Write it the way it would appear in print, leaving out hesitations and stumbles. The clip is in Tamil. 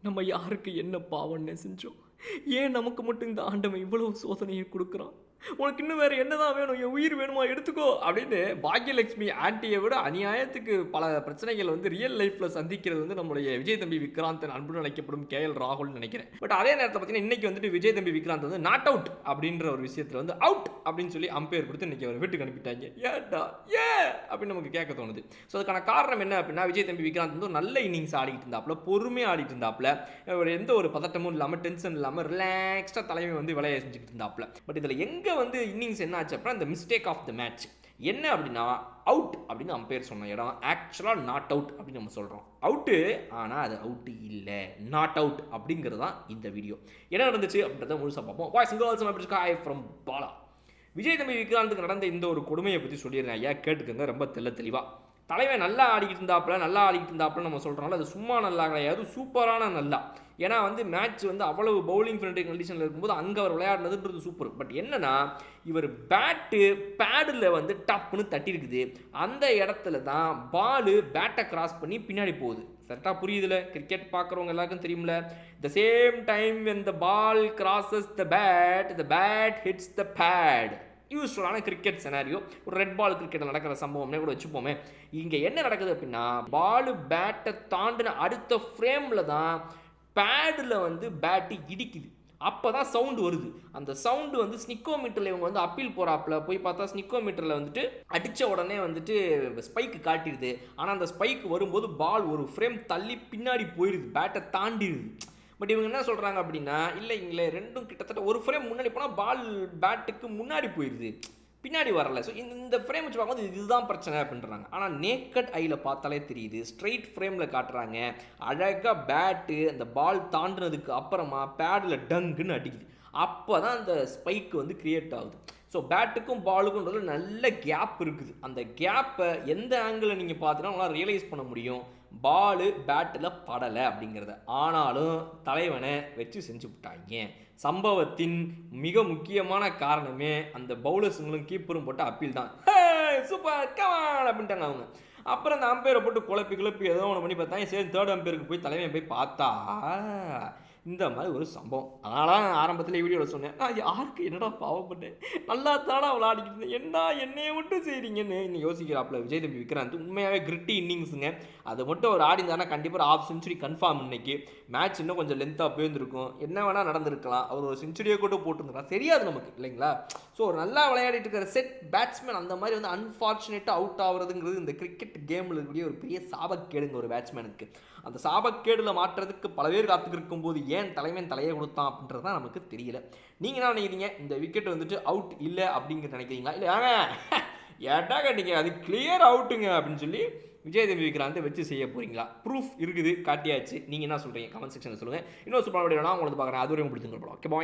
நம்ம யாருக்கு என்ன பாவம்னு செஞ்சோம்? ஏன் நமக்கு மட்டும் இந்த ஆண்டவன் இவ்வளவு சோதனையை குடுக்குறான்? உனக்கு இன்னும் வேற என்னதான் வேணும்? என் உயிர் வேணுமா? எடுத்துக்கோ அப்படின்னு பாக்யலட்சுமி ஆன்ட்டியை விட அநியாயத்துக்கு பல பிரச்சனைகள் வந்து ரியல் லைஃப்ல சந்திக்கிறது வந்து நம்முடைய விஜய் தம்பி விக்ராந்தன் அன்புடன் அழைக்கப்படும் கேஎல் ராகுல்னு நினைக்கிறேன். பட் அதே நேரத்தில் பார்த்தீங்கன்னா இன்னைக்கு வந்துட்டு விஜய் தம்பி விக்ராந்த் வந்து நாட் அவுட் அப்படின்ற ஒரு விஷயத்துல வந்து அவுட் அப்படின்னு சொல்லி அம்பையர் கொடுத்து இன்னைக்கு அவர் வீட்டுக்கு அனுப்பிட்டாங்க. ஏன்டா ஏன் அப்படின்னு நமக்கு கேட்க தோணுது. ஸோ அதுக்கான காரணம் என்ன அப்படின்னா விஜய் தம்பி விக்ராந்த் வந்து ஒரு நல்ல இன்னிங்ஸ் ஆடிட்டு இருந்தாப்புல, பொறுமையாக ஆடிட்டு இருந்தாப்புல, ஒரு எந்த ஒரு பதட்டமும் இல்லாமல் டென்ஷன் இல்லாமல் ரிலாக்ஸ்டாக தலைமை வந்து விளையாட செஞ்சுக்கிட்டு இருந்தாப்புல. பட் இதில் எங்கே வந்து இன்னிங்ஸ் என்ன ஆச்சு அப்படின்னா இந்த மிஸ்டேக் ஆஃப் த மேட்ச் என்ன அப்படின்னா அவுட் அப்படின்னு அம்பையர் சொன்ன இடம் ஆக்சுவலாக நாட் அவுட் அப்படின்னு நம்ம சொல்கிறோம். அவுட்டு, ஆனால் அது அவுட்டு இல்லை, நாட் அவுட் அப்படிங்கிறது தான் இந்த வீடியோ. என்ன நடந்துச்சு அப்படின்றத முழுசாக பார்ப்போம். Voice single from Bala. Vijay தம்பி விக்ராந்துக்கு நடந்த இந்த ஒரு கொடுமையை பற்றி சொல்லிடுறேன் ஐயா, கேட்டுக்கோங்க ரொம்ப தெளிவாக. தலைவன் நல்லா ஆடிக்கிட்டு இருந்தாப்புல நம்ம சொல்கிறோம்ல, அது சும்மா நல்லா கிடையாது, சூப்பரான நல்லா. ஏன்னா வந்து மேட்ச் வந்து அவ்வளவு பவுலிங் ஃப்ரெண்ட்லி கண்டிஷனில் இருக்கும்போது அங்கே அவர் விளையாடுனதுன்றது சூப்பர். பட் என்னன்னா இவர் பேட்டு பேடில் வந்து டப்புன்னு தட்டிருக்குது. அந்த இடத்துல தான் பாலு பேட்டை கிராஸ் பண்ணி பின்னாடி போகுது. கரெக்டாக புரியுதுல? கிரிக்கெட் பார்க்குறவங்க எல்லாருக்கும் தெரியும்ல. The same time when the ball crosses the bat hits the pad. யூஸ்வலான கிரிக்கெட் செனாரியோ, ஒரு ரெட் பால் கிரிக்கெட்டில் நடக்கிற சம்பவம்னே கூட வச்சுப்போமே. இங்கே என்ன நடக்குது அப்படின்னா பாலு பேட்டை தாண்டின அடுத்த ஃப்ரேமில் தான் பேடில் வந்து பேட்டு இடிக்குது. அப்போ தான் சவுண்டு வருது. அந்த சவுண்டு வந்து ஸ்னிக்கோமீட்டரில் இவங்க வந்து அப்பீல் போகிறாப்புல போய் பார்த்தா ஸ்னிக்கோமீட்டரில் வந்துட்டு அடித்த உடனே வந்துட்டு ஸ்பைக்கு காட்டிடுது. ஆனால் அந்த ஸ்பைக்கு வரும்போது பால் ஒரு ஃப்ரேம் தள்ளி பின்னாடி போயிடுது, பேட்டை தாண்டிடுது. பட் இவங்க என்ன சொல்கிறாங்க அப்படின்னா இல்லைங்களே, ரெண்டும் கிட்டத்தட்ட ஒரு ஃப்ரேம் முன்னாடி போனால் பால் பேட்டுக்கு முன்னாடி போயிடுது, பின்னாடி வரல. ஸோ இந்த ஃப்ரேம் வச்சு பார்க்கும்போது இதுதான் பிரச்சனை அப்படின்றாங்க. ஆனால் நேக்கட் ஐயில் பார்த்தாலே தெரியுது, ஸ்ட்ரைட் ஃப்ரேமில் காட்டுறாங்க. அழகாக பேட்டு அந்த பால் தாண்டினதுக்கு அப்புறமா பேடில் டங்குன்னு அடிக்குது. அப்போ தான் அந்த ஸ்பைக்கு வந்து கிரியேட் ஆகுது. ஸோ பேட்டுக்கும் பாலுக்குன்றது நல்ல கேப் இருக்குது. அந்த கேப்பை எந்த ஆங்கிளில் நீங்கள் பார்த்தீங்கன்னா உங்களால் ரியலைஸ் பண்ண முடியும் பாலு பேட்டில் படலை அப்படிங்கிறத. ஆனாலும் தலைவனை வச்சு செஞ்சு விட்டாங்க. சம்பவத்தின் மிக முக்கியமான காரணமே அந்த பவுலர்ஸுங்களும் கீப்பரும் போட்டு அப்பீல் தான். சூப்பர் கமான் அப்படின்ட்டாங்க அவங்க. அப்புறம் அந்த அம்பையரை போட்டு குழப்பி ஏதோ ஒன்று பண்ணி பார்த்தாங்க. சரி தேர்ட் அம்பையருக்கு போய் தலைவன் போய் பார்த்தா இந்த மாதிரி ஒரு சம்பவம். அதனால நான் ஆரம்பத்தில் வீடியோவில் சொன்னேன், நான் யாருக்கு என்னடா பாவப்பட்டேன், நல்லா தானே விளையாடிக்கிட்டு இருந்தேன், என்ன என்னையை மட்டும் செய்கிறீங்கன்னு இன்னும் யோசிக்கிறாப்புல விஜய் தம்பி விக்ராந்த். உண்மையாகவே கிரிட்டி இன்னிங்ஸுங்க. அது மட்டும் ஒரு ஆடிந்தானா கண்டிப்பாக ½ செஞ்சுரி கன்ஃபார்ம். இன்னைக்கு மேட்ச் இன்னும் கொஞ்சம் லென்த்தாக போயிருந்துருக்கும், என்ன வேணால் நடந்திருக்கலாம். அவர் ஒரு செஞ்சுரியை கூட போட்டுருந்துருக்கலாம், தெரியாது நமக்கு இல்லைங்களா. ஸோ ஒரு நல்லா விளையாடிட்டு இருக்கிற செட் பேட்ஸ்மேன் அந்த மாதிரி வந்து அன்ஃபார்ச்சுனேட்டாக அவுட் ஆகுறதுங்கிறது இந்த கிரிக்கெட் கேமில் இருக்கக்கூடிய ஒரு பெரிய சாபக்கேடுங்க ஒரு பேட்ஸ்மேனுக்கு. அந்த சாபக்கேடில் மாற்றுறதுக்கு பல பேர் காத்துக்கு இருக்கும்போது ஏன் தலைவன் தலையை கொடுத்தான் அப்படின்றது தான் நமக்கு தெரியல. நீங்கள் என்ன நினைக்கிறீங்க? இந்த விக்கெட் வந்துட்டு அவுட் இல்லை அப்படிங்கிற நினைக்கிறீங்களா? இல்லை ஏட்டாக நீங்கள் அது கிளியர் அவுட்டுங்க அப்படின்னு சொல்லி விஜய் தம்பி விக்ராந்தை வச்சு செய்ய போகிறீங்களா? ப்ரூஃப் இருக்குது, காட்டியாச்சு. நீங்கள் என்ன சொல்கிறீங்க? கமெண்ட் செக்ஷனில் சொல்லுங்கள். இன்னொரு சூப்பரான வீடியோ நான் உங்களுக்கு பார்க்குறேன். அது வரையும் பிடிச்சிங்க. ஓகே பாய்.